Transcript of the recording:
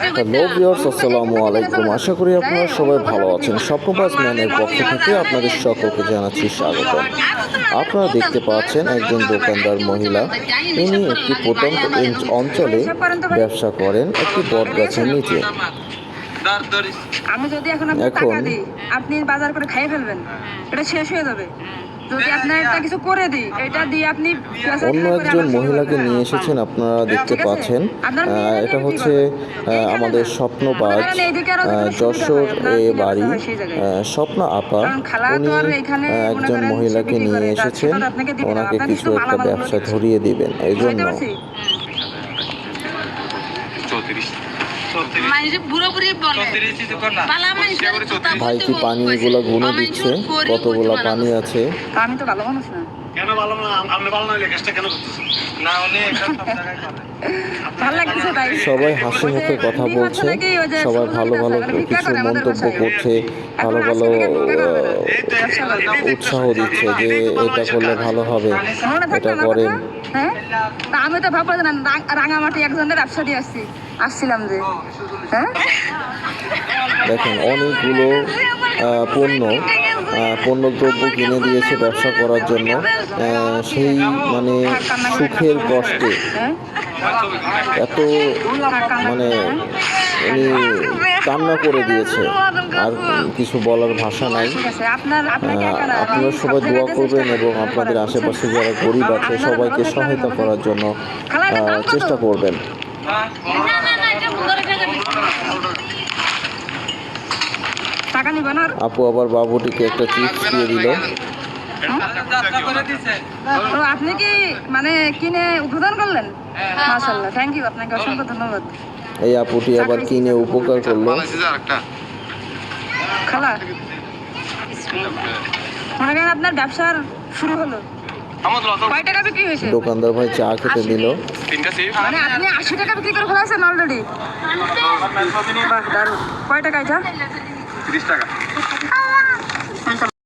Hello viewers, আসসালামু আলাইকুম। আশা করি আপনারা সবাই ভালো আছেন। স্বপ্নবাজ ম্যানের পক্ষ থেকে আপনাদের সকলকে জানাচ্ছি স্বাগত। আপনারা দেখতে পাচ্ছেন একজন দোকানদার মহিলা, ইনি একটি প্রত্যন্ত অঞ্চলে ব্যবসা করেন একটি বট গাছের নিচে। আমি যদি এখন টাকা দিই, আপনি বাজার করে খাইয়ে ফেলবেন, এটা শেষ হয়ে যাবে। যদি আপনার একটা কিছু করে দিই, এটা দিয়ে আপনি অন্য একজন মহিলাকে নিয়ে এসেছেন, আপনারা দেখতে পাচ্ছেন। এটা হচ্ছে আমাদের স্বপ্নবাজ যশোর বাড়ি স্বপ্না আপা। উনি একজন মহিলাকে নিয়ে এসেছেন, ওনাকে কিছু একটা ব্যবসা ধরিয়ে দিবেন। এই জন্য ভাই কি পানিগুলো গুনে দিচ্ছে, কতগুলো পানি আছে। আমি তো ভালো মানুষ না। কেন ভালো না? আপনি ভালো না হলে কাজটা কেন করতেছেন? না উনি সব জায়গায় করে। ভালো লাগছে তাই। সবাই হাসি মুখে কথা বলছে, সবাই ভালো ভালো কিছু মন্তব্য করছে, ভালো ভালো উৎসাহ দিচ্ছে যে এটা করলে ভালো হবে, এটা করেন। হ্যাঁ, আমি তো ভাববো না রাঙামাটি একজনের ব্যবসা দিয়ে আসছিলাম যে। হ্যাঁ, দেখেন অনেকগুলো পণ্যদ্রব্য কিনে দিয়েছে ব্যবসা করার জন্য। সেই মানে সুখের কষ্টে এত মানে উনি কান্না করে দিয়েছে, আর কিছু বলার ভাষা নাই। আপনারা সবাই দোয়া করবেন এবং আপনাদের আশেপাশে যারা গরিব আছে সবাইকে সহায়তা করার জন্য চেষ্টা করবেন। আপু আবার বাবুটিকে একটা চিপস দিয়ে দিল। আপনি কি মানে কিনে উদ্বোধন করলেন? মাশাআল্লাহ, থ্যাংক ইউ, আপনাকে অসংখ্য ধন্যবাদ। এই আপুটি আবার কিনে উপকার করলো। খালা, মনে করেন আপনার ব্যবসার শুরু হলো, কয় টাকা বিক্রি হয়েছে? দোকানদার ভাই চা খেতে দিল। মানে আপনি 80 টাকা বিক্রি করে ফেলেছেন অলরেডি? বাহ, দারুণ। কয় টাকা এটা? 30 টাকা।